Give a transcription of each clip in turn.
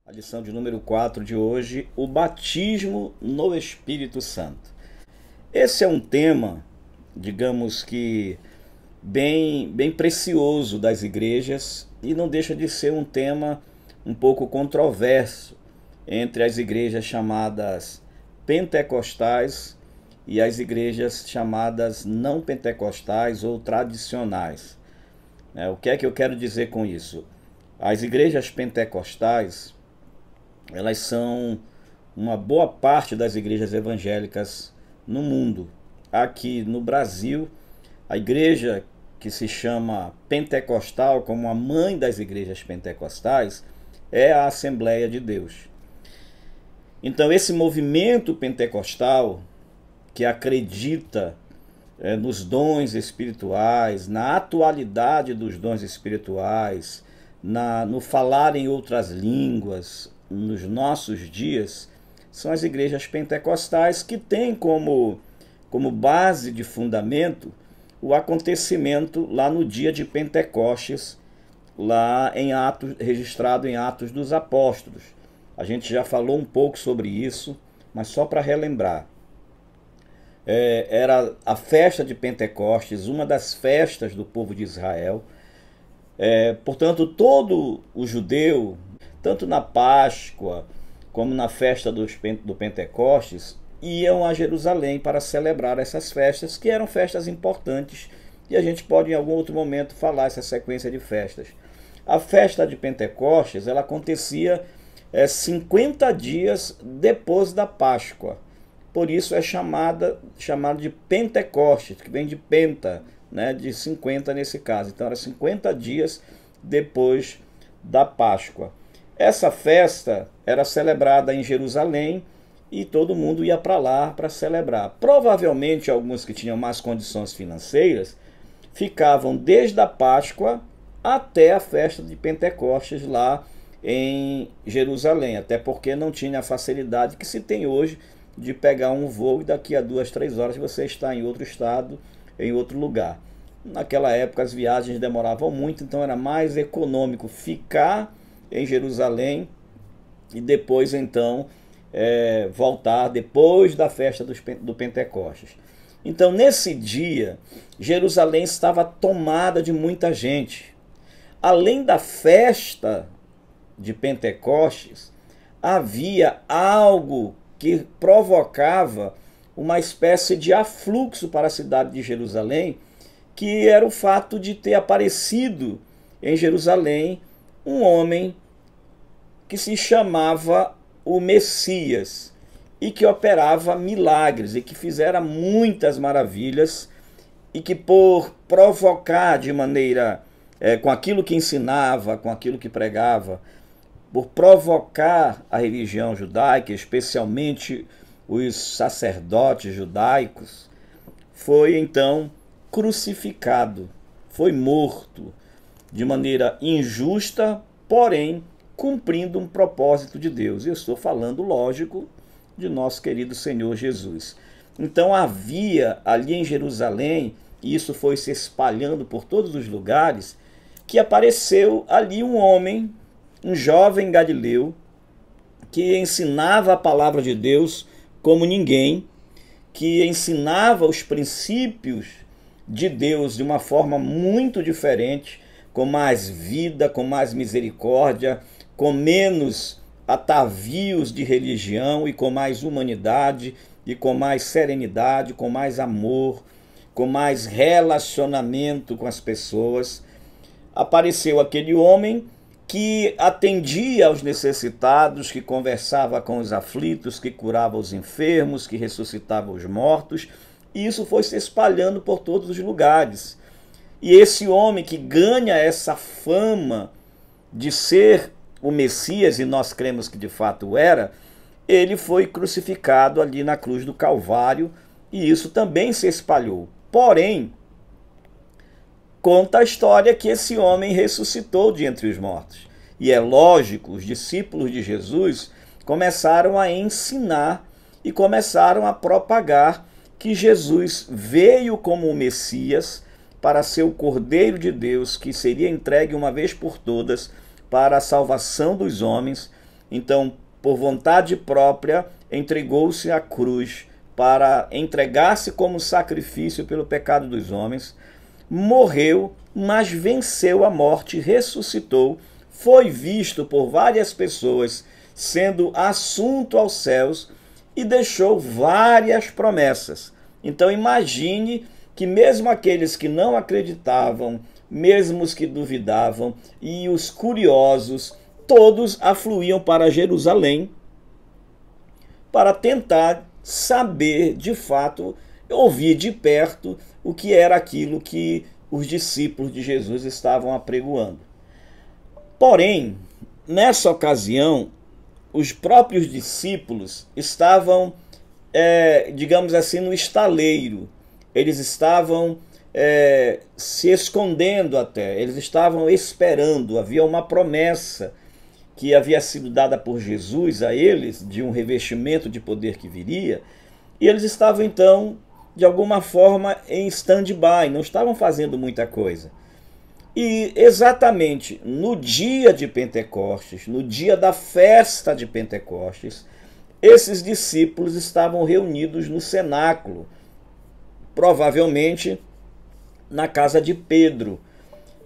A lição de número 4 de hoje, o batismo no Espírito Santo. Esse é um tema, digamos que bem precioso das igrejas e não deixa de ser um tema um pouco controverso entre as igrejas chamadas pentecostais e as igrejas chamadas não pentecostais ou tradicionais. O que é que eu quero dizer com isso? As igrejas pentecostais, elas são uma boa parte das igrejas evangélicas no mundo. Aqui no Brasil, a igreja que se chama pentecostal, como a mãe das igrejas pentecostais, é a Assembleia de Deus. Então, esse movimento pentecostal, que acredita nos dons espirituais, na atualidade dos dons espirituais, no falar em outras línguas, nos nossos dias, são as igrejas pentecostais que têm como base de fundamento o acontecimento lá no dia de Pentecostes, lá em Atos, registrado em Atos dos Apóstolos. A gente já falou um pouco sobre isso, mas só para relembrar. Era a festa de Pentecostes, uma das festas do povo de Israel. Portanto, todo o judeu, tanto na Páscoa como na festa do Pentecostes, iam a Jerusalém para celebrar essas festas, que eram festas importantes, e a gente pode em algum outro momento falar essa sequência de festas. A festa de Pentecostes, ela acontecia 50 dias depois da Páscoa. Por isso é chamado de Pentecostes, que vem de penta, de 50 nesse caso. Então era 50 dias depois da Páscoa. Essa festa era celebrada em Jerusalém e todo mundo ia para lá para celebrar. Provavelmente alguns que tinham mais condições financeiras ficavam desde a Páscoa até a festa de Pentecostes lá em Jerusalém, até porque não tinha a facilidade que se tem hoje de pegar um voo e daqui a 2, 3 horas você está em outro estado, em outro lugar. Naquela época as viagens demoravam muito, então era mais econômico ficar em Jerusalém e depois então voltar depois da festa do Pentecostes. Então nesse dia Jerusalém estava tomada de muita gente. Além da festa de Pentecostes, havia algo que provocava uma espécie de afluxo para a cidade de Jerusalém, que era o fato de ter aparecido em Jerusalém um homem que se chamava o Messias e que operava milagres e que fizera muitas maravilhas e que por provocar de maneira, com aquilo que ensinava, com aquilo que pregava, por provocar a religião judaica, especialmente os sacerdotes judaicos, foi então crucificado, foi morto de maneira injusta, porém cumprindo um propósito de Deus. Eu estou falando, lógico, de nosso querido Senhor Jesus. Então havia ali em Jerusalém, e isso foi se espalhando por todos os lugares, que apareceu ali um homem, um jovem galileu, que ensinava a palavra de Deus como ninguém, que ensinava os princípios de Deus de uma forma muito diferente, com mais vida, com mais misericórdia, com menos atavios de religião e com mais humanidade, e com mais serenidade, com mais amor, com mais relacionamento com as pessoas. Apareceu aquele homem que atendia aos necessitados, que conversava com os aflitos, que curava os enfermos, que ressuscitava os mortos, e isso foi se espalhando por todos os lugares. E esse homem que ganha essa fama de ser o Messias, e nós cremos que de fato era, ele foi crucificado ali na cruz do Calvário, e isso também se espalhou. Porém, conta a história que esse homem ressuscitou de entre os mortos. E é lógico, os discípulos de Jesus começaram a ensinar e começaram a propagar que Jesus veio como o Messias para ser o Cordeiro de Deus que seria entregue uma vez por todas para a salvação dos homens. então, por vontade própria, entregou-se à cruz para entregar-se como sacrifício pelo pecado dos homens, morreu, mas venceu a morte, ressuscitou, foi visto por várias pessoas, sendo assunto aos céus, e deixou várias promessas. Então imagine que mesmo aqueles que não acreditavam, mesmo os que duvidavam e os curiosos, todos afluíam para Jerusalém para tentar saber de fato, ouvir de perto o que era aquilo que os discípulos de Jesus estavam apregoando. Porém, nessa ocasião, os próprios discípulos estavam, digamos assim, no estaleiro. Eles estavam se escondendo até, eles estavam esperando. Havia uma promessa que havia sido dada por Jesus a eles, de um revestimento de poder que viria, e eles estavam então, de alguma forma, em stand-by, não estavam fazendo muita coisa. E exatamente no dia de Pentecostes, no dia da festa de Pentecostes, esses discípulos estavam reunidos no cenáculo, provavelmente na casa de Pedro.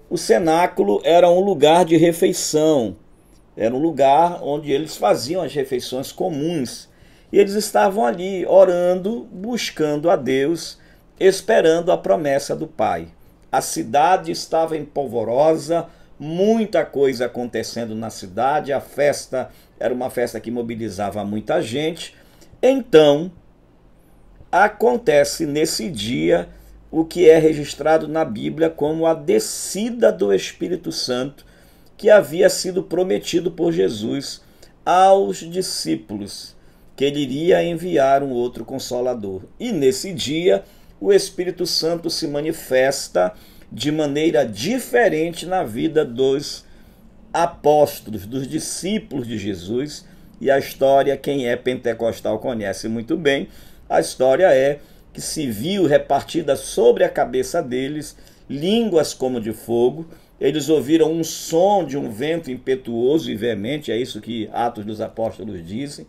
O cenáculo era um lugar de refeição, era um lugar onde eles faziam as refeições comuns. E eles estavam ali orando, buscando a Deus, esperando a promessa do Pai. A cidade estava empolvorosa, muita coisa acontecendo na cidade, a festa era uma festa que mobilizava muita gente. Então, acontece nesse dia o que é registrado na Bíblia como a descida do Espírito Santo, que havia sido prometido por Jesus aos discípulos, que ele iria enviar um outro Consolador. E nesse dia, o Espírito Santo se manifesta de maneira diferente na vida dos apóstolos, dos discípulos de Jesus. E a história, quem é pentecostal conhece muito bem, a história é que se viu repartida sobre a cabeça deles línguas como de fogo. Eles ouviram um som de um vento impetuoso e veemente, é isso que Atos dos Apóstolos diz,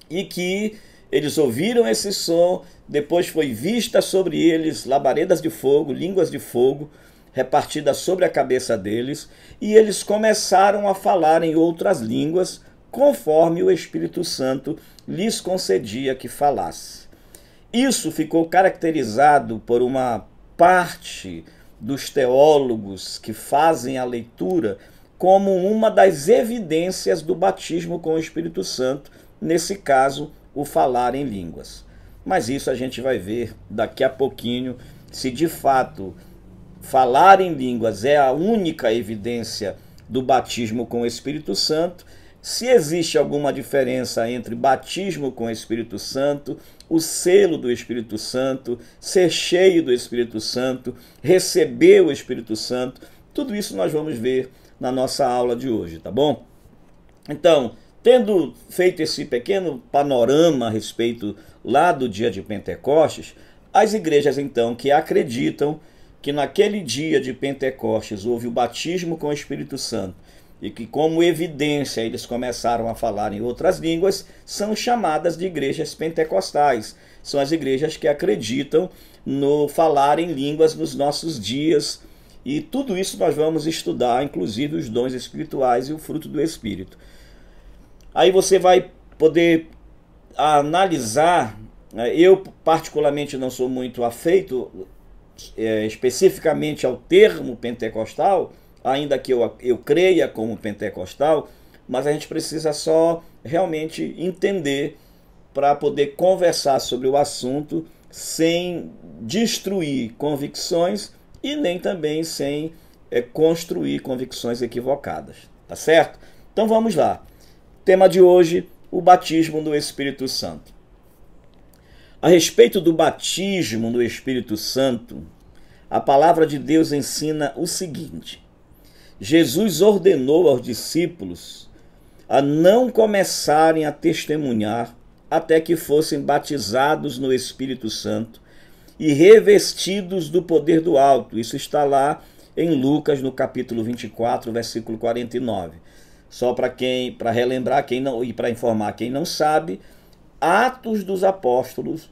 e que eles ouviram esse som, depois foi vista sobre eles labaredas de fogo, línguas de fogo, repartidas sobre a cabeça deles, e eles começaram a falar em outras línguas, conforme o Espírito Santo lhes concedia que falasse. Isso ficou caracterizado por uma parte dos teólogos que fazem a leitura como uma das evidências do batismo com o Espírito Santo, nesse caso, o falar em línguas. Mas isso a gente vai ver daqui a pouquinho, se de fato falar em línguas é a única evidência do batismo com o Espírito Santo, se existe alguma diferença entre batismo com o Espírito Santo, o selo do Espírito Santo, ser cheio do Espírito Santo, receber o Espírito Santo, tudo isso nós vamos ver na nossa aula de hoje, tá bom? Então, tendo feito esse pequeno panorama a respeito lá do dia de Pentecostes, as igrejas então que acreditam que naquele dia de Pentecostes houve o batismo com o Espírito Santo e que como evidência eles começaram a falar em outras línguas, são chamadas de igrejas pentecostais. São as igrejas que acreditam no falar em línguas nos nossos dias, e tudo isso nós vamos estudar, inclusive os dons espirituais e o fruto do Espírito. Aí você vai poder analisar, eu particularmente não sou muito afeito especificamente ao termo pentecostal, ainda que eu creia como pentecostal, mas a gente precisa só realmente entender para poder conversar sobre o assunto sem destruir convicções e nem também sem construir convicções equivocadas, tá certo? Então vamos lá. Tema de hoje, o batismo no Espírito Santo. A respeito do batismo no Espírito Santo, a palavra de Deus ensina o seguinte: Jesus ordenou aos discípulos a não começarem a testemunhar até que fossem batizados no Espírito Santo e revestidos do poder do alto. Isso está lá em Lucas, no capítulo 24, versículo 49. Só para relembrar quem não, e para informar quem não sabe, Atos dos Apóstolos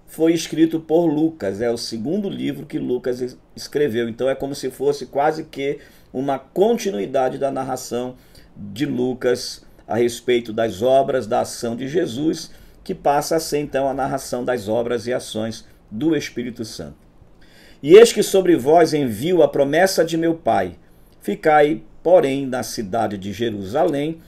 foi escrito por Lucas, é o segundo livro que Lucas escreveu. Então é como se fosse quase que uma continuidade da narração de Lucas a respeito das obras da ação de Jesus, que passa a ser então a narração das obras e ações do Espírito Santo. E eis que sobre vós envio a promessa de meu Pai. Ficai, porém, na cidade de Jerusalém,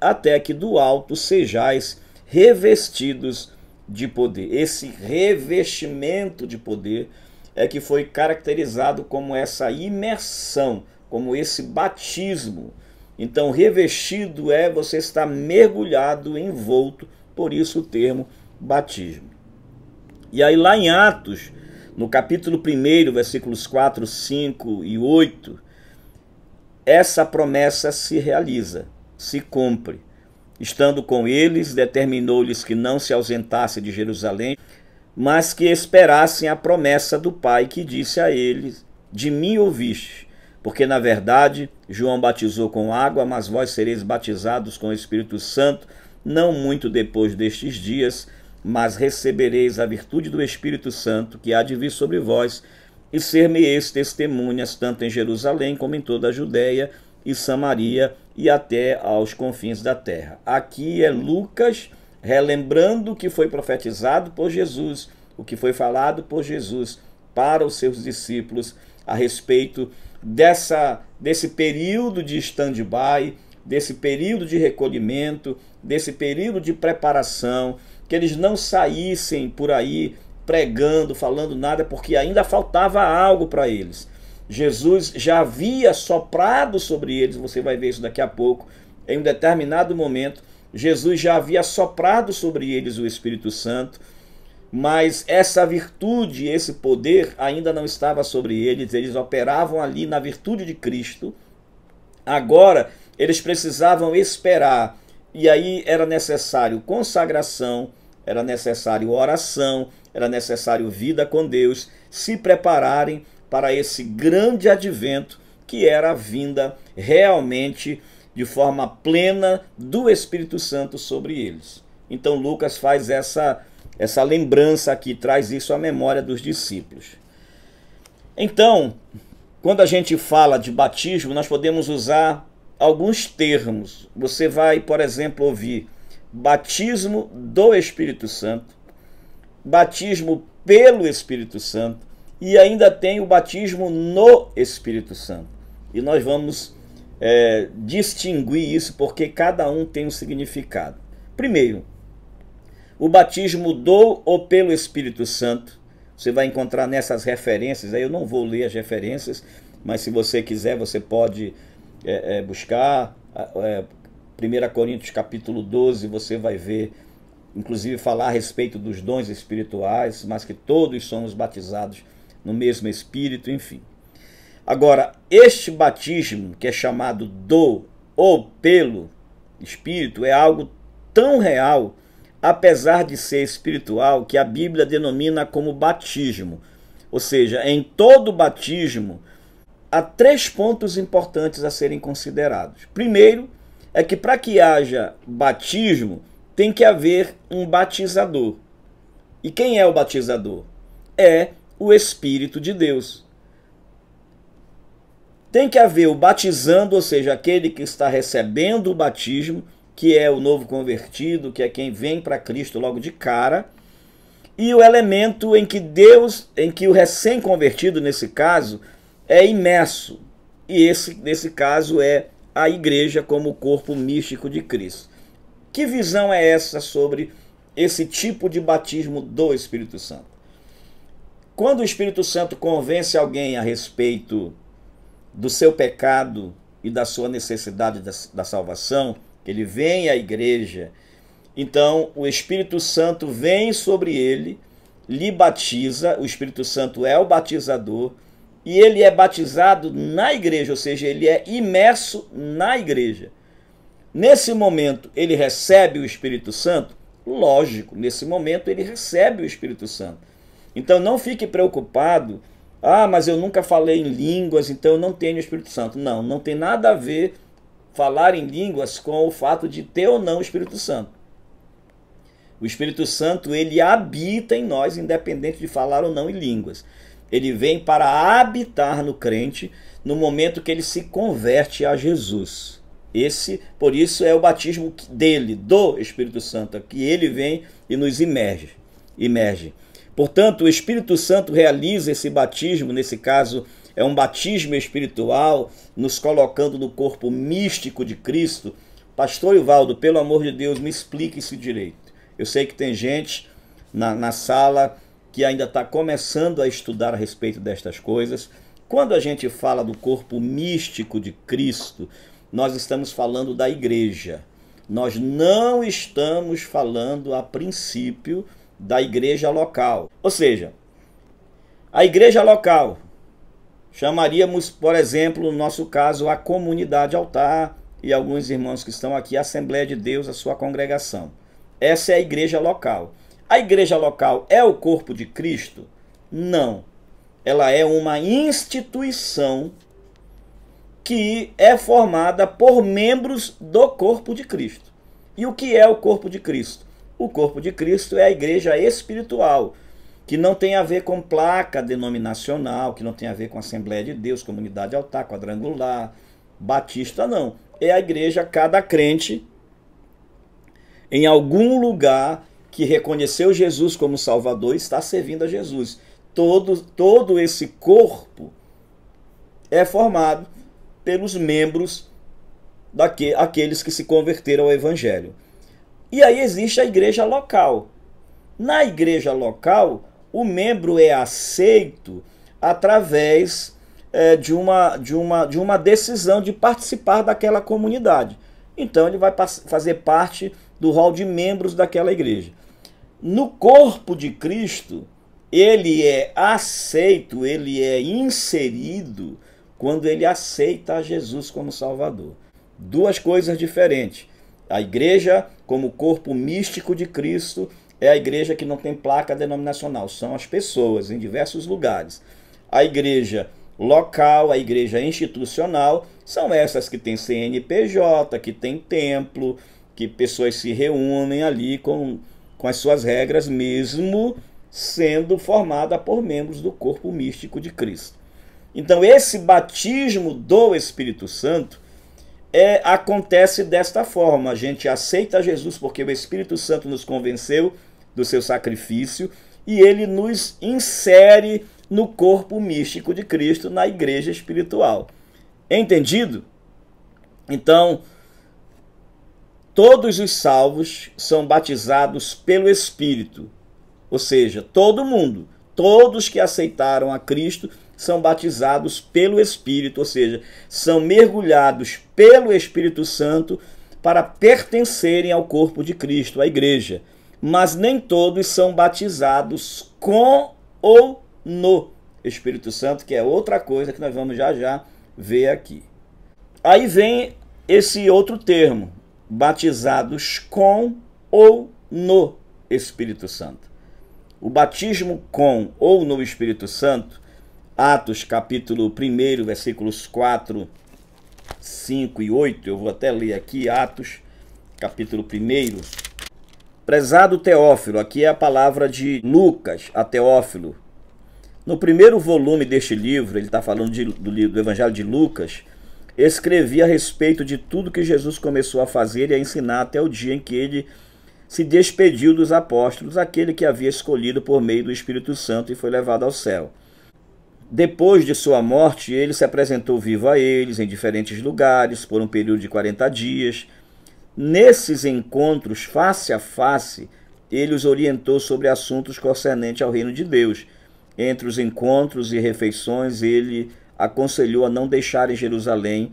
até que do alto sejais revestidos de poder. Esse revestimento de poder é que foi caracterizado como essa imersão, como esse batismo. Então, revestido é você estar mergulhado, envolto, por isso o termo batismo. E aí lá em Atos, no capítulo 1, versículos 4, 5 e 8, essa promessa se realiza, se cumpre. Estando com eles, determinou-lhes que não se ausentassem de Jerusalém, mas que esperassem a promessa do Pai, que disse a eles: de mim ouviste, porque na verdade João batizou com água, mas vós sereis batizados com o Espírito Santo, não muito depois destes dias, mas recebereis a virtude do Espírito Santo, que há de vir sobre vós, e ser-me-eis testemunhas, tanto em Jerusalém como em toda a Judéia e Samaria, e até aos confins da terra. Aqui é Lucas relembrando o que foi profetizado por Jesus, o que foi falado por Jesus para os seus discípulos a respeito desse período de stand-by, desse período de recolhimento, desse período de preparação, que eles não saíssem por aí pregando, falando nada, porque ainda faltava algo para eles. Jesus já havia soprado sobre eles, você vai ver isso daqui a pouco, em um determinado momento, Jesus já havia soprado sobre eles o Espírito Santo, mas essa virtude, esse poder ainda não estava sobre eles, eles operavam ali na virtude de Cristo. Agora, eles precisavam esperar, e aí era necessário consagração, era necessário oração, era necessário vida com Deus, se prepararem para esse grande advento que era a vinda realmente de forma plena do Espírito Santo sobre eles. Então Lucas faz essa lembrança aqui, traz isso à memória dos discípulos. Então, quando a gente fala de batismo, nós podemos usar alguns termos. Você vai, por exemplo, ouvir batismo do Espírito Santo, batismo pelo Espírito Santo, e ainda tem o batismo no Espírito Santo. E nós vamos distinguir isso porque cada um tem um significado. Primeiro, o batismo do ou pelo Espírito Santo, você vai encontrar nessas referências, aí eu não vou ler as referências, mas se você quiser, você pode buscar 1 Coríntios capítulo 12, você vai ver, inclusive falar a respeito dos dons espirituais, mas que todos somos batizados no mesmo Espírito, enfim. Agora, este batismo, que é chamado do ou pelo Espírito, é algo tão real, apesar de ser espiritual, que a Bíblia denomina como batismo. Ou seja, em todo batismo, há 3 pontos importantes a serem considerados. Primeiro, é que para que haja batismo, tem que haver um batizador. E quem é o batizador? É o Espírito de Deus. Tem que haver o batizando, ou seja, aquele que está recebendo o batismo, que é o novo convertido, que é quem vem para Cristo logo de cara, e o elemento em que o recém-convertido, nesse caso, é imerso. E nesse caso, é a igreja como o corpo místico de Cristo. Que visão é essa sobre esse tipo de batismo do Espírito Santo? Quando o Espírito Santo convence alguém a respeito do seu pecado e da sua necessidade da salvação, ele vem à igreja, então o Espírito Santo vem sobre ele, lhe batiza, o Espírito Santo é o batizador, e ele é batizado na igreja, ou seja, ele é imerso na igreja. Nesse momento, ele recebe o Espírito Santo? Lógico, nesse momento ele recebe o Espírito Santo. Então não fique preocupado, mas eu nunca falei em línguas, então eu não tenho o Espírito Santo. Não, não tem nada a ver falar em línguas com o fato de ter ou não o Espírito Santo. O Espírito Santo, ele habita em nós, independente de falar ou não em línguas. Ele vem para habitar no crente no momento que ele se converte a Jesus. Por isso é o batismo dele, do Espírito Santo, que ele vem e nos imerge. Portanto, o Espírito Santo realiza esse batismo, nesse caso é um batismo espiritual, nos colocando no corpo místico de Cristo. Pastor Ivaldo, pelo amor de Deus, me explique isso direito. Eu sei que tem gente na sala que ainda está começando a estudar a respeito destas coisas. Quando a gente fala do corpo místico de Cristo, nós estamos falando da igreja. Nós não estamos falando, a princípio, da igreja local. Ou seja, a igreja local, chamaríamos, por exemplo, no nosso caso, a comunidade altar e alguns irmãos que estão aqui, a Assembleia de Deus, a sua congregação. Essa é a igreja local. A igreja local é o corpo de Cristo? Não. Ela é uma instituição que é formada por membros do corpo de Cristo. E o que é o corpo de Cristo? O corpo de Cristo é a igreja espiritual, que não tem a ver com placa denominacional, que não tem a ver com Assembleia de Deus, Comunidade Altar, Quadrangular, Batista, não. É a igreja, cada crente, em algum lugar que reconheceu Jesus como Salvador, está servindo a Jesus. Todo esse corpo é formado pelos membros daqueles que se converteram ao Evangelho. E aí existe a igreja local. Na igreja local, o membro é aceito através de uma decisão de participar daquela comunidade. Então ele vai fazer parte do rol de membros daquela igreja. No corpo de Cristo, ele é aceito, ele é inserido quando ele aceita a Jesus como Salvador. Duas coisas diferentes. A igreja, como corpo místico de Cristo, é a igreja que não tem placa denominacional, são as pessoas em diversos lugares. A igreja local, a igreja institucional, são essas que têm CNPJ, que tem templo, que pessoas se reúnem ali com as suas regras, mesmo sendo formada por membros do corpo místico de Cristo. Então esse batismo do Espírito Santo acontece desta forma. A gente aceita Jesus porque o Espírito Santo nos convenceu do seu sacrifício e ele nos insere no corpo místico de Cristo, na igreja espiritual. Entendido? Então, todos os salvos são batizados pelo Espírito. Ou seja, todo mundo, todos que aceitaram a Cristo são batizados pelo Espírito, ou seja, são mergulhados pelo Espírito Santo para pertencerem ao corpo de Cristo, à igreja. Mas nem todos são batizados com ou no Espírito Santo, que é outra coisa que nós vamos já ver aqui. Aí vem esse outro termo, batizados com ou no Espírito Santo. O batismo com ou no Espírito Santo, Atos capítulo 1, versículos 4, 5 e 8, eu vou até ler aqui, Atos capítulo 1. Prezado Teófilo, aqui é a palavra de Lucas a Teófilo. No primeiro volume deste livro, ele está falando do Evangelho de Lucas, escrevi a respeito de tudo que Jesus começou a fazer e a ensinar até o dia em que ele se despediu dos apóstolos, aquele que havia escolhido por meio do Espírito Santo e foi levado ao céu. Depois de sua morte, ele se apresentou vivo a eles em diferentes lugares por um período de 40 dias. Nesses encontros face a face, ele os orientou sobre assuntos concernentes ao reino de Deus. Entre os encontros e refeições, ele aconselhou a não deixarem Jerusalém,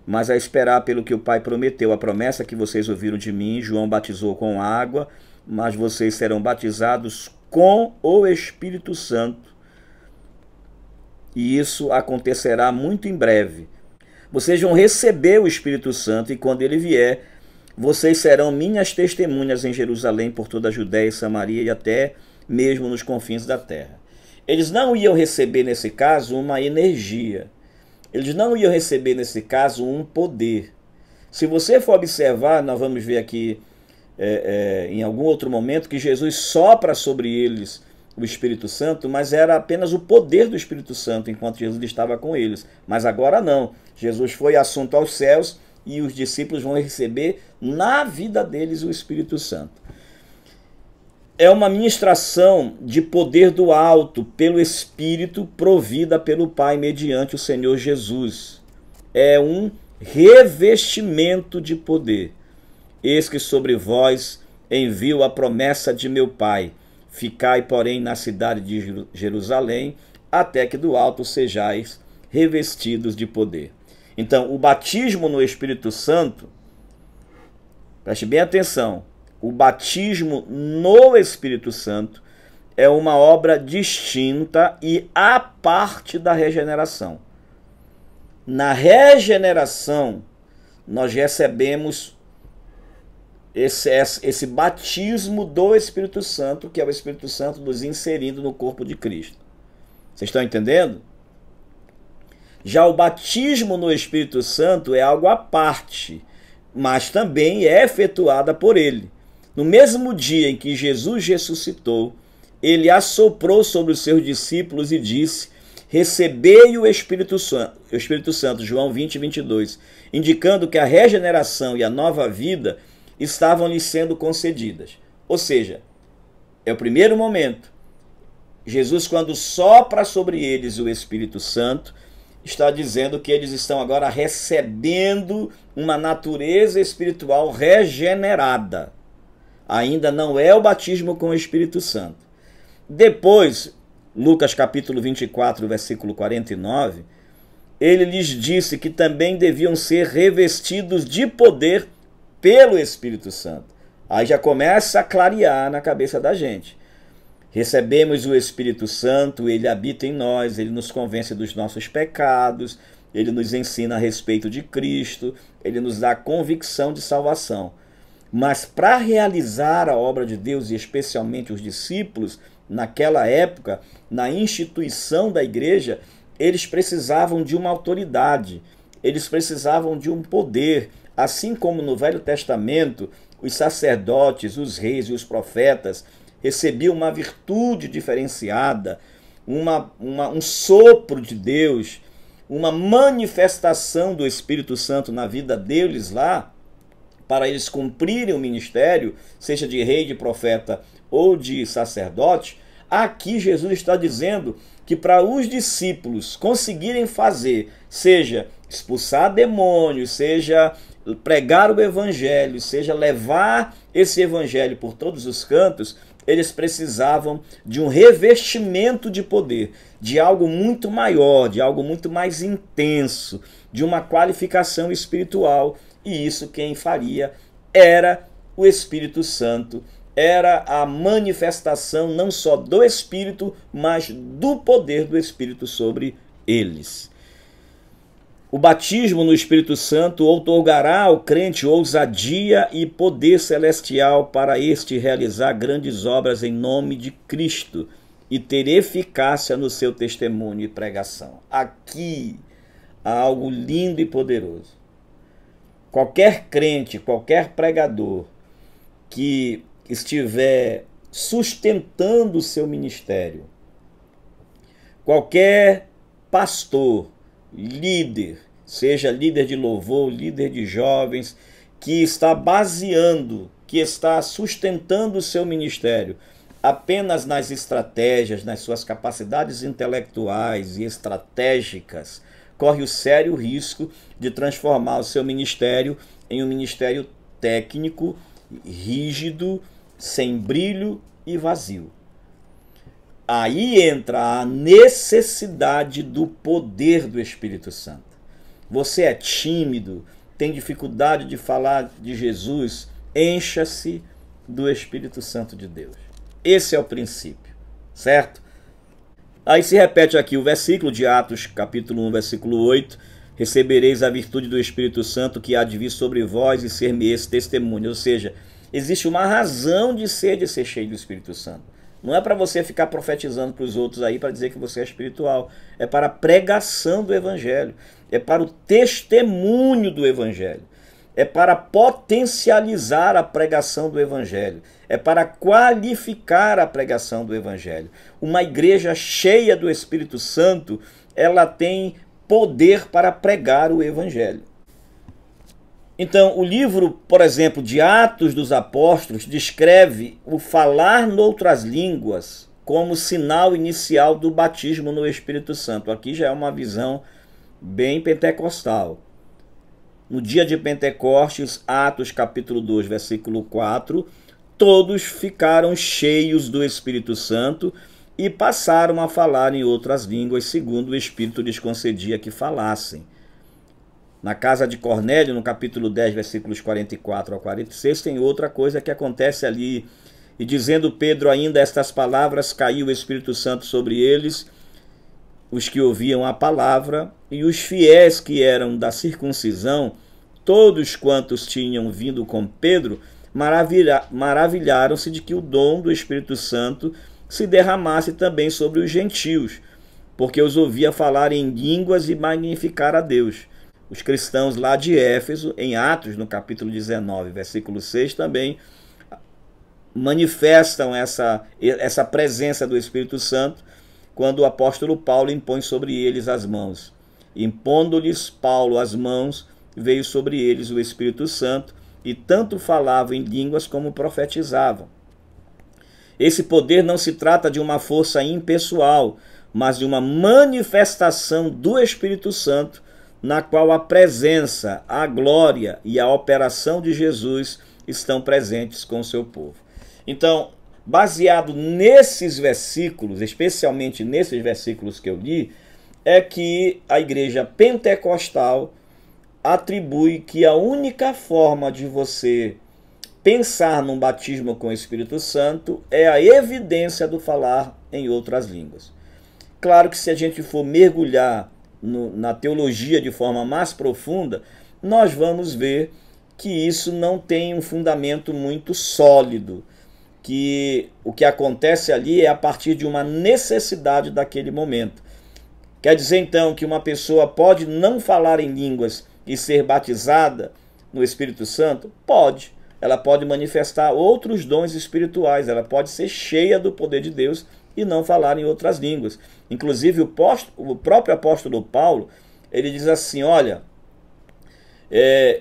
mas a esperar pelo que o Pai prometeu. A promessa que vocês ouviram de mim, João batizou com água, mas vocês serão batizados com o Espírito Santo. E isso acontecerá muito em breve. Vocês vão receber o Espírito Santo e quando ele vier, vocês serão minhas testemunhas em Jerusalém, por toda a Judéia e Samaria e até mesmo nos confins da terra. Eles não iam receber, nesse caso, uma energia. Eles não iam receber, nesse caso, um poder. Se você for observar, nós vamos ver aqui em algum outro momento que Jesus sopra sobre eles o Espírito Santo, mas era apenas o poder do Espírito Santo enquanto Jesus estava com eles. Mas agora não. Jesus foi assunto aos céus e os discípulos vão receber na vida deles o Espírito Santo. É uma ministração de poder do alto pelo Espírito provida pelo Pai mediante o Senhor Jesus. É um revestimento de poder. Eis que sobre vós envio a promessa de meu Pai. Ficai, porém, na cidade de Jerusalém, até que do alto sejais revestidos de poder. Então, o batismo no Espírito Santo, preste bem atenção, o batismo no Espírito Santo é uma obra distinta e à parte da regeneração. Na regeneração, nós recebemos esse batismo do Espírito Santo, que é o Espírito Santo nos inserindo no corpo de Cristo. Vocês estão entendendo? Já o batismo no Espírito Santo é algo à parte, mas também é efetuada por ele. No mesmo dia em que Jesus ressuscitou, ele assoprou sobre os seus discípulos e disse: recebei o Espírito Santo, João 20, 22, indicando que a regeneração e a nova vida estavam lhes sendo concedidas. Ou seja, é o primeiro momento. Jesus, quando sopra sobre eles o Espírito Santo, está dizendo que eles estão agora recebendo uma natureza espiritual regenerada. Ainda não é o batismo com o Espírito Santo. Depois, Lucas capítulo 24, versículo 49, ele lhes disse que também deviam ser revestidos de poder pelo Espírito Santo. Aí já começa a clarear na cabeça da gente. Recebemos o Espírito Santo, ele habita em nós, ele nos convence dos nossos pecados, ele nos ensina a respeito de Cristo, ele nos dá convicção de salvação. Mas para realizar a obra de Deus, e especialmente os discípulos, naquela época, na instituição da igreja, eles precisavam de uma autoridade, eles precisavam de um poder. Assim como no Velho Testamento, os sacerdotes, os reis e os profetas recebiam uma virtude diferenciada, um sopro de Deus, uma manifestação do Espírito Santo na vida deles lá, para eles cumprirem o ministério, seja de rei, de profeta ou de sacerdote. Aqui Jesus está dizendo que para os discípulos conseguirem fazer, seja expulsar demônios, seja pregar o evangelho, seja levar esse evangelho por todos os cantos, eles precisavam de um revestimento de poder, de algo muito maior, de algo muito mais intenso, de uma qualificação espiritual. E isso quem faria era o Espírito Santo, era a manifestação não só do Espírito, mas do poder do Espírito sobre eles. O batismo no Espírito Santo outorgará ao crente ousadia e poder celestial para este realizar grandes obras em nome de Cristo e ter eficácia no seu testemunho e pregação. Aqui há algo lindo e poderoso. Qualquer crente, qualquer pregador que estiver sustentando o seu ministério, qualquer pastor, líder, seja líder de louvor, líder de jovens, que está baseando, que está sustentando o seu ministério apenas nas estratégias, nas suas capacidades intelectuais e estratégicas, corre o sério risco de transformar o seu ministério em um ministério técnico, rígido, sem brilho e vazio. Aí entra a necessidade do poder do Espírito Santo. Você é tímido, tem dificuldade de falar de Jesus, encha-se do Espírito Santo de Deus. Esse é o princípio, certo? Aí se repete aqui o versículo de Atos, capítulo 1, versículo 8. Recebereis a virtude do Espírito Santo que há de vir sobre vós e ser-me-eis testemunho. Ou seja, existe uma razão de ser cheio do Espírito Santo. Não é para você ficar profetizando para os outros aí para dizer que você é espiritual. É para a pregação do Evangelho. É para o testemunho do Evangelho. é para potencializar a pregação do Evangelho, é para qualificar a pregação do Evangelho. Uma igreja cheia do Espírito Santo, ela tem poder para pregar o Evangelho. Então, o livro, por exemplo, de Atos dos Apóstolos, descreve o falar noutras línguas como sinal inicial do batismo no Espírito Santo. Aqui já é uma visão bem pentecostal. No dia de Pentecostes, Atos capítulo 2, versículo 4, todos ficaram cheios do Espírito Santo e passaram a falar em outras línguas, segundo o Espírito lhes concedia que falassem. Na casa de Cornélio, no capítulo 10, versículos 44 a 46, tem outra coisa que acontece ali. E dizendo Pedro ainda estas palavras, caiu o Espírito Santo sobre eles, os que ouviam a palavra, e os fiéis que eram da circuncisão, todos quantos tinham vindo com Pedro, maravilharam-se de que o dom do Espírito Santo se derramasse também sobre os gentios, porque os ouvia falar em línguas e magnificar a Deus. Os cristãos lá de Éfeso, em Atos, no capítulo 19, versículo 6, também manifestam essa presença do Espírito Santo quando o apóstolo Paulo impõe sobre eles as mãos. Impondo-lhes Paulo as mãos, veio sobre eles o Espírito Santo, e tanto falavam em línguas como profetizavam. Esse poder não se trata de uma força impessoal, mas de uma manifestação do Espírito Santo, na qual a presença, a glória e a operação de Jesus estão presentes com o seu povo. Então, baseado nesses versículos, especialmente nesses versículos que eu li, é que a igreja pentecostal atribui que a única forma de você pensar num batismo com o Espírito Santo é a evidência do falar em outras línguas. Claro que se a gente for mergulhar na teologia de forma mais profunda, nós vamos ver que isso não tem um fundamento muito sólido, que o que acontece ali é a partir de uma necessidade daquele momento. Quer dizer então que uma pessoa pode não falar em línguas e ser batizada no Espírito Santo? Pode. Ela pode manifestar outros dons espirituais, ela pode ser cheia do poder de Deus e não falar em outras línguas. Inclusive o próprio apóstolo Paulo, ele diz assim, olha, é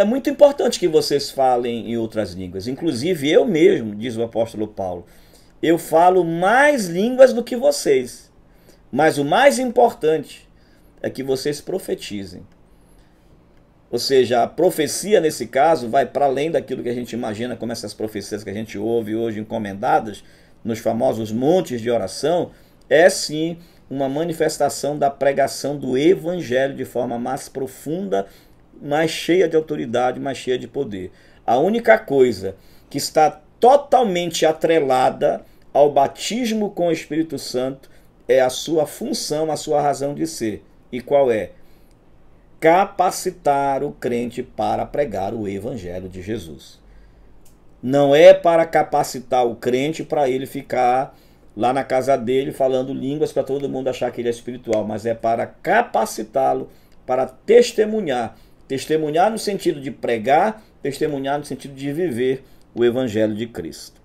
muito importante que vocês falem em outras línguas. Inclusive eu mesmo, diz o apóstolo Paulo, eu falo mais línguas do que vocês. Mas o mais importante é que vocês profetizem. Ou seja, a profecia nesse caso vai para além daquilo que a gente imagina como essas profecias que a gente ouve hoje encomendadas nos famosos montes de oração, é sim uma manifestação da pregação do Evangelho de forma mais profunda, mais cheia de autoridade, mais cheia de poder. A única coisa que está totalmente atrelada ao batismo com o Espírito Santo é a sua função, a sua razão de ser. E qual é? Capacitar o crente para pregar o Evangelho de Jesus. Não é para capacitar o crente para ele ficar lá na casa dele falando línguas para todo mundo achar que ele é espiritual, mas é para capacitá-lo para testemunhar. Testemunhar no sentido de pregar, testemunhar no sentido de viver o Evangelho de Cristo.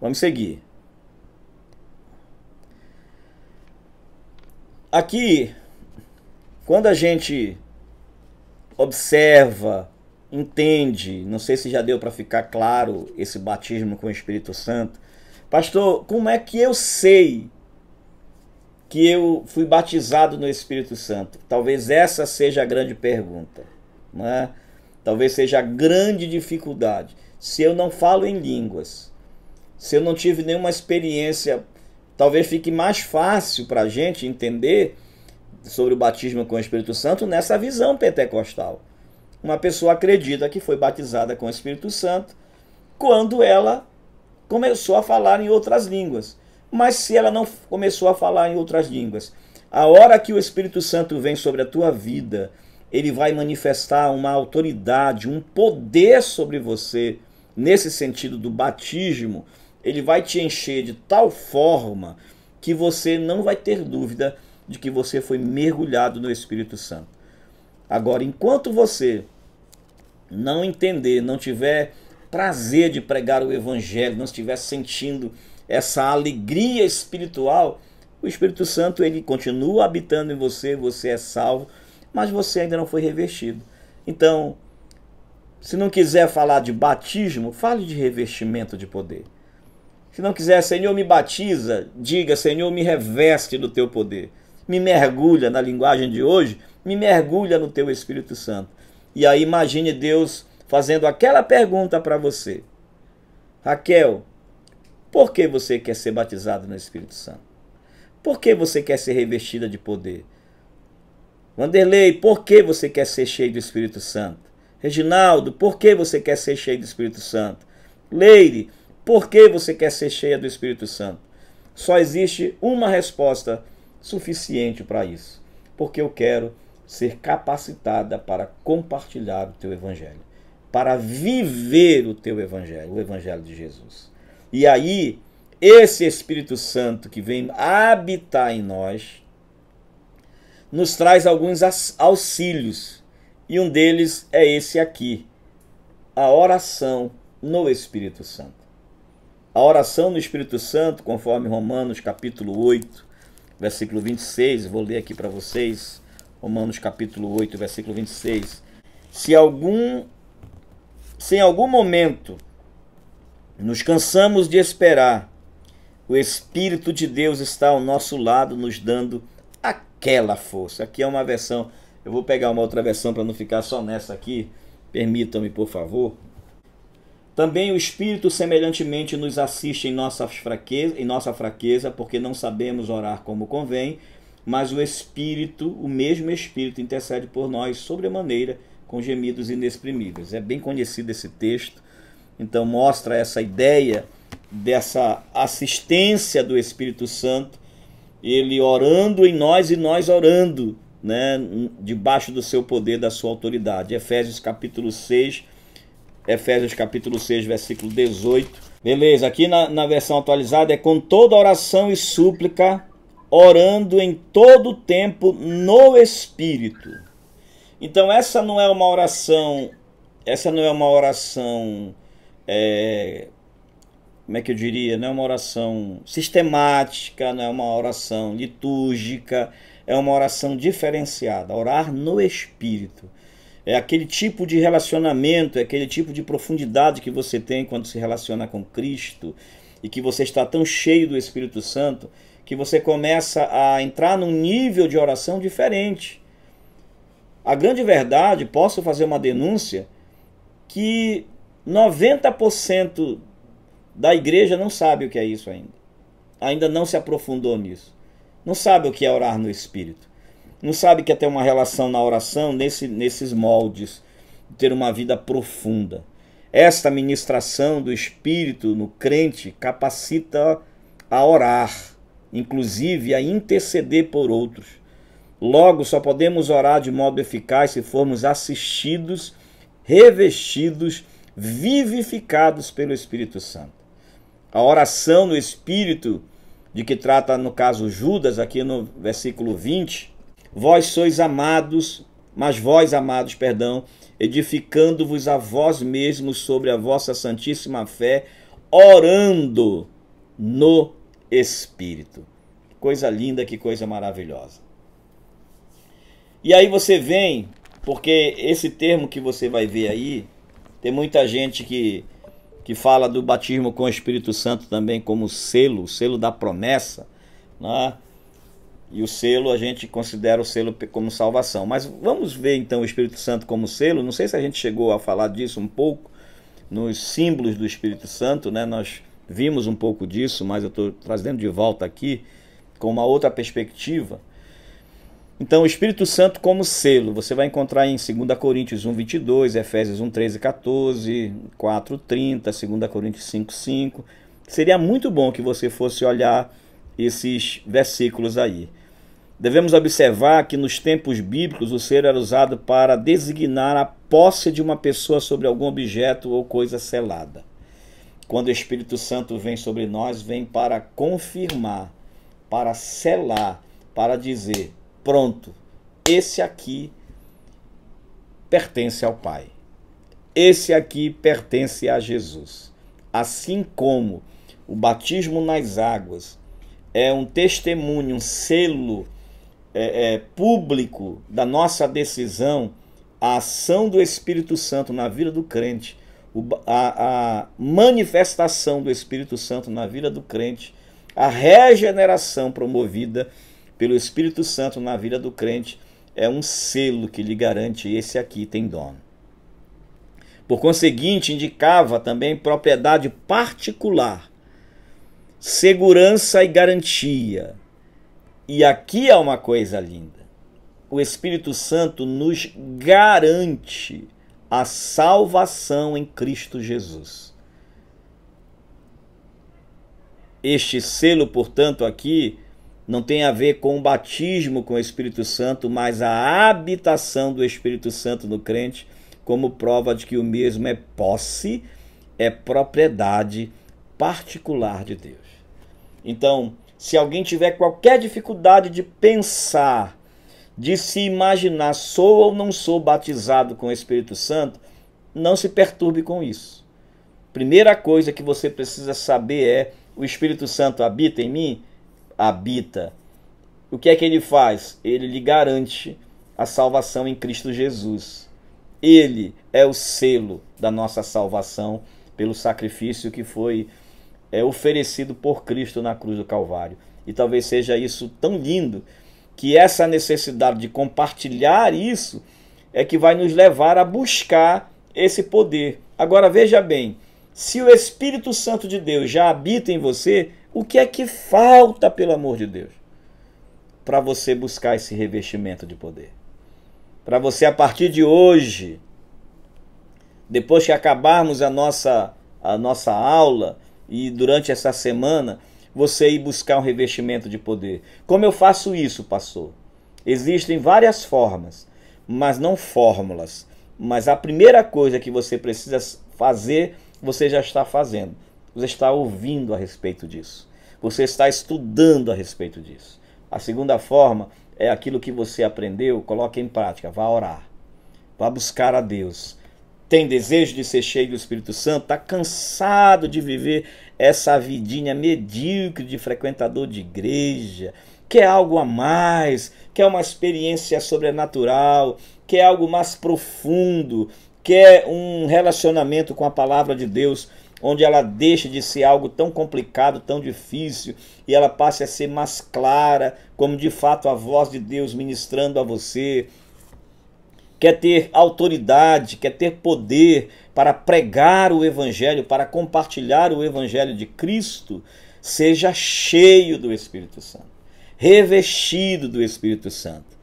Vamos seguir. Aqui, quando a gente observa, entende, não sei se já deu para ficar claro esse batismo com o Espírito Santo. Pastor, como é que eu sei que eu fui batizado no Espírito Santo? Talvez essa seja a grande pergunta, não é? Talvez seja a grande dificuldade. Se eu não falo em línguas, se eu não tive nenhuma experiência, talvez fique mais fácil para a gente entender sobre o batismo com o Espírito Santo nessa visão pentecostal. Uma pessoa acredita que foi batizada com o Espírito Santo quando ela começou a falar em outras línguas. Mas se ela não começou a falar em outras línguas, a hora que o Espírito Santo vem sobre a tua vida, ele vai manifestar uma autoridade, um poder sobre você, nesse sentido do batismo, ele vai te encher de tal forma que você não vai ter dúvida de que você foi mergulhado no Espírito Santo. Agora, enquanto você não entender, não tiver prazer de pregar o evangelho, não estiver sentindo essa alegria espiritual, o Espírito Santo ele continua habitando em você, você é salvo, mas você ainda não foi revestido. Então, se não quiser falar de batismo, fale de revestimento de poder. Se não quiser, Senhor, me batiza, diga, Senhor, me reveste do teu poder. Me mergulha, na linguagem de hoje, me mergulha no teu Espírito Santo. E aí imagine Deus fazendo aquela pergunta para você. Raquel, por que você quer ser batizado no Espírito Santo? Por que você quer ser revestida de poder? Vanderlei, por que você quer ser cheio do Espírito Santo? Reginaldo, por que você quer ser cheio do Espírito Santo? Leire, por que você quer ser cheia do Espírito Santo? Só existe uma resposta suficiente para isso. Porque eu quero ser capacitada para compartilhar o teu evangelho, para viver o teu evangelho, o evangelho de Jesus. E aí, esse Espírito Santo que vem habitar em nós, nos traz alguns auxílios. E um deles é esse aqui, a oração no Espírito Santo. A oração no Espírito Santo, conforme Romanos capítulo 8, versículo 26, vou ler aqui para vocês, Romanos capítulo 8, versículo 26. Se em algum momento nos cansamos de esperar, o Espírito de Deus está ao nosso lado, nos dando aquela força. Aqui é uma versão, eu vou pegar uma outra versão para não ficar só nessa aqui, permitam-me, por favor. Também o Espírito semelhantemente nos assiste em nossa fraqueza, porque não sabemos orar como convém, mas o mesmo Espírito intercede por nós sobremaneira com gemidos inexprimíveis. É bem conhecido esse texto, então mostra essa ideia dessa assistência do Espírito Santo, ele orando em nós e nós orando, né, debaixo do seu poder, da sua autoridade. Efésios capítulo 6, versículo 18. Beleza, aqui na versão atualizada é com toda oração e súplica, orando em todo o tempo no Espírito. Então essa não é uma oração, como é que eu diria? Não é uma oração sistemática, não é uma oração litúrgica, é uma oração diferenciada, orar no Espírito. É aquele tipo de relacionamento, é aquele tipo de profundidade que você tem quando se relaciona com Cristo e que você está tão cheio do Espírito Santo que você começa a entrar num nível de oração diferente. A grande verdade, posso fazer uma denúncia, que 90% da igreja não sabe o que é isso ainda. Ainda não se aprofundou nisso. Não sabe o que é orar no Espírito. Não sabe que é ter uma relação na oração nesses moldes, ter uma vida profunda. Esta ministração do Espírito no crente capacita a orar, inclusive a interceder por outros. Logo, só podemos orar de modo eficaz se formos assistidos, revestidos, vivificados pelo Espírito Santo. A oração no Espírito, de que trata no caso Judas, aqui no versículo 20, vós sois amados, edificando-vos a vós mesmos sobre a vossa santíssima fé, orando no Espírito. Que coisa linda, que coisa maravilhosa. E aí você vem, porque esse termo que você vai ver aí, tem muita gente que fala do batismo com o Espírito Santo também como selo, o selo da promessa, né? E o selo, a gente considera o selo como salvação. Mas vamos ver então o Espírito Santo como selo. Não sei se a gente chegou a falar disso um pouco nos símbolos do Espírito Santo, né? Nós vimos um pouco disso, mas eu estou trazendo de volta aqui com uma outra perspectiva. Então, o Espírito Santo como selo, você vai encontrar em 2 Coríntios 1, 22, Efésios 1, 13 e 14, 4, 30, 2 Coríntios 5, 5. Seria muito bom que você fosse olhar esses versículos aí. Devemos observar que nos tempos bíblicos o selo era usado para designar a posse de uma pessoa sobre algum objeto ou coisa selada. Quando o Espírito Santo vem sobre nós, vem para confirmar, para selar, para dizer: pronto, esse aqui pertence ao Pai. Esse aqui pertence a Jesus. Assim como o batismo nas águas é um testemunho, um selo público da nossa decisão, a ação do Espírito Santo na vida do crente, a manifestação do Espírito Santo na vida do crente, a regeneração promovida pelo Espírito Santo na vida do crente, é um selo que lhe garante: esse aqui tem dono. Por conseguinte, indicava também propriedade particular, segurança e garantia. E aqui é uma coisa linda: o Espírito Santo nos garante a salvação em Cristo Jesus. Este selo, portanto, aqui não tem a ver com o batismo com o Espírito Santo, mas a habitação do Espírito Santo no crente, como prova de que o mesmo é posse, é propriedade particular de Deus. Então, se alguém tiver qualquer dificuldade de pensar, de se imaginar, sou ou não sou batizado com o Espírito Santo, não se perturbe com isso. Primeira coisa que você precisa saber é: o Espírito Santo habita em mim? Habita. O que é que ele faz? Ele lhe garante a salvação em Cristo Jesus. Ele é o selo da nossa salvação pelo sacrifício que foi oferecido por Cristo na cruz do Calvário. E talvez seja isso tão lindo, que essa necessidade de compartilhar isso é que vai nos levar a buscar esse poder. Agora veja bem, se o Espírito Santo de Deus já habita em você, o que é que falta, pelo amor de Deus, para você buscar esse revestimento de poder? Para você, a partir de hoje, depois que acabarmos a nossa aula e durante essa semana, você ir buscar um revestimento de poder. Como eu faço isso, pastor? Existem várias formas, mas não fórmulas. Mas a primeira coisa que você precisa fazer, você já está fazendo. Você está ouvindo a respeito disso. Você está estudando a respeito disso. A segunda forma é aquilo que você aprendeu, coloque em prática. Vá orar. Vá buscar a Deus. Tem desejo de ser cheio do Espírito Santo? Está cansado de viver essa vidinha medíocre de frequentador de igreja? Quer algo a mais? Quer uma experiência sobrenatural? Quer algo mais profundo? Quer um relacionamento com a palavra de Deus, onde ela deixe de ser algo tão complicado, tão difícil, e ela passe a ser mais clara, como de fato a voz de Deus ministrando a você? Quer ter autoridade, quer ter poder para pregar o Evangelho, para compartilhar o Evangelho de Cristo? Seja cheio do Espírito Santo, revestido do Espírito Santo.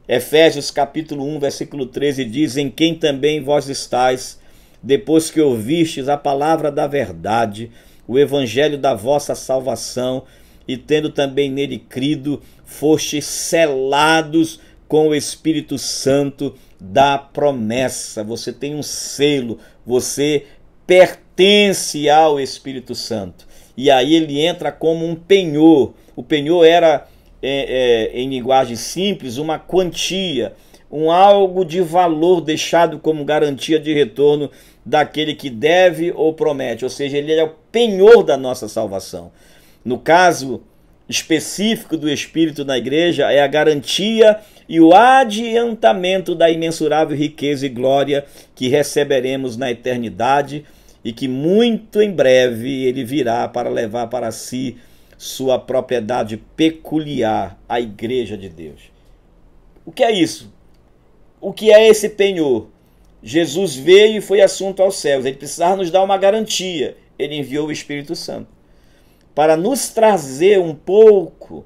Efésios capítulo 1, versículo 13 diz: em quem também vós estáis, depois que ouvistes a palavra da verdade, o Evangelho da vossa salvação, e tendo também nele crido, fostes selados com o Espírito Santo da promessa. Você tem um selo, você pertence ao Espírito Santo. E aí ele entra como um penhor. O penhor era, em linguagem simples, uma quantia, um algo de valor deixado como garantia de retorno daquele que deve ou promete. Ou seja, ele é o penhor da nossa salvação. No caso específico do Espírito na igreja, é a garantia e o adiantamento da imensurável riqueza e glória que receberemos na eternidade, e que muito em breve ele virá para levar para si sua propriedade peculiar, a igreja de Deus. O que é isso? O que é esse penhor? Jesus veio e foi assunto aos céus. Ele precisava nos dar uma garantia. Ele enviou o Espírito Santo para nos trazer um pouco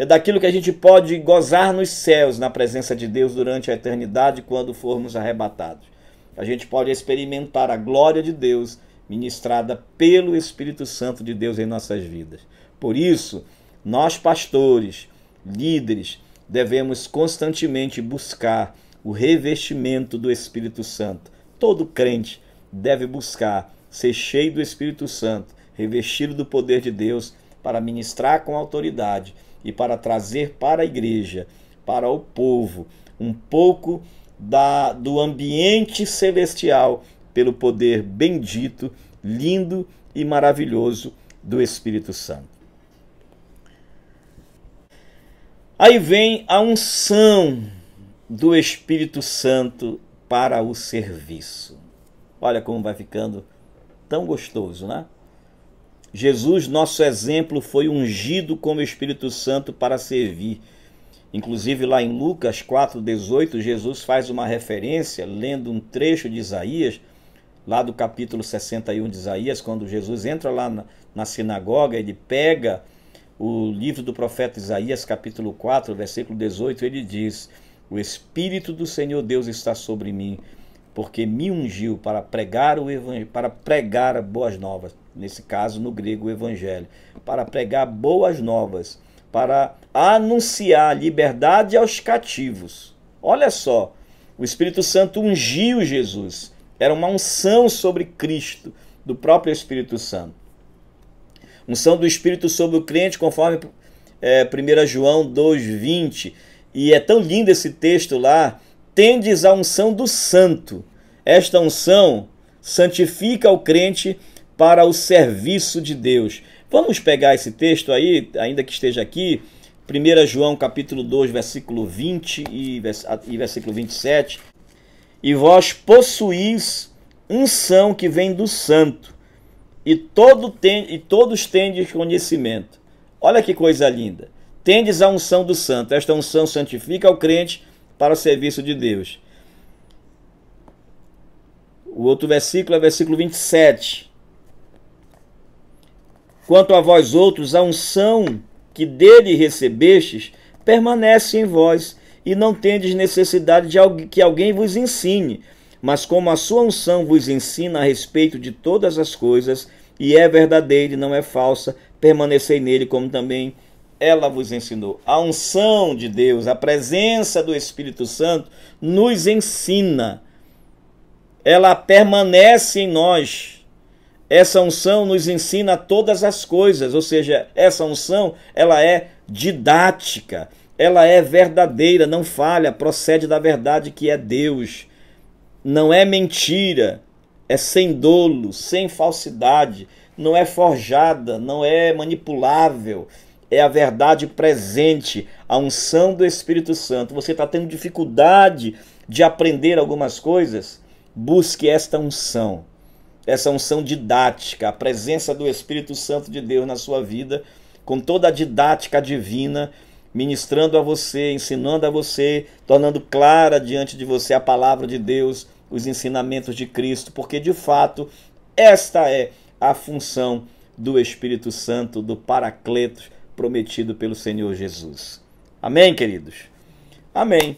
daquilo que a gente pode gozar nos céus, na presença de Deus durante a eternidade, quando formos arrebatados. A gente pode experimentar a glória de Deus ministrada pelo Espírito Santo de Deus em nossas vidas. Por isso, nós pastores, líderes, devemos constantemente buscar o revestimento do Espírito Santo. Todo crente deve buscar ser cheio do Espírito Santo, revestido do poder de Deus, para ministrar com autoridade e para trazer para a igreja, para o povo, um pouco do ambiente celestial pelo poder bendito, lindo e maravilhoso do Espírito Santo. Aí vem a unção do Espírito Santo para o serviço. Olha como vai ficando tão gostoso, né? Jesus, nosso exemplo, foi ungido como Espírito Santo para servir. Inclusive lá em Lucas 4,18, Jesus faz uma referência, lendo um trecho de Isaías, lá do capítulo 61 de Isaías, quando Jesus entra lá na sinagoga, ele pega o livro do profeta Isaías, capítulo 4, versículo 18, ele diz: o Espírito do Senhor Deus está sobre mim, porque me ungiu para pregar boas novas, nesse caso no grego o evangelho, para pregar boas novas, para anunciar liberdade aos cativos. Olha só, o Espírito Santo ungiu Jesus, era uma unção sobre Cristo, do próprio Espírito Santo. Unção do Espírito sobre o crente, conforme 1 João 2,20, e é tão lindo esse texto lá: tendes a unção do santo. Esta unção santifica o crente para o serviço de Deus. Vamos pegar esse texto aí, ainda que esteja aqui, 1 João capítulo 2, versículo 20 e versículo 27. E vós possuís unção que vem do santo, e todos tendes conhecimento. Olha que coisa linda. Tendes a unção do santo. Esta unção santifica o crente para o serviço de Deus. O outro versículo é versículo 27. Quanto a vós outros, a unção que dele recebestes permanece em vós, e não tendes necessidade de que alguém vos ensine. Mas como a sua unção vos ensina a respeito de todas as coisas, e é verdadeira e não é falsa, permanecei nele, como também ela vos ensinou. A unção de Deus, a presença do Espírito Santo nos ensina. Ela permanece em nós. Essa unção nos ensina todas as coisas, ou seja, essa unção, ela é didática, ela é verdadeira, não falha, procede da verdade que é Deus. Não é mentira, é sem dolo, sem falsidade, não é forjada, não é manipulável, é a verdade presente, a unção do Espírito Santo. Você está tendo dificuldade de aprender algumas coisas? Busque esta unção. Essa unção didática, a presença do Espírito Santo de Deus na sua vida, com toda a didática divina, ministrando a você, ensinando a você, tornando clara diante de você a palavra de Deus, os ensinamentos de Cristo, porque de fato esta é a função do Espírito Santo, do Paracletos, prometido pelo Senhor Jesus. Amém, queridos? Amém.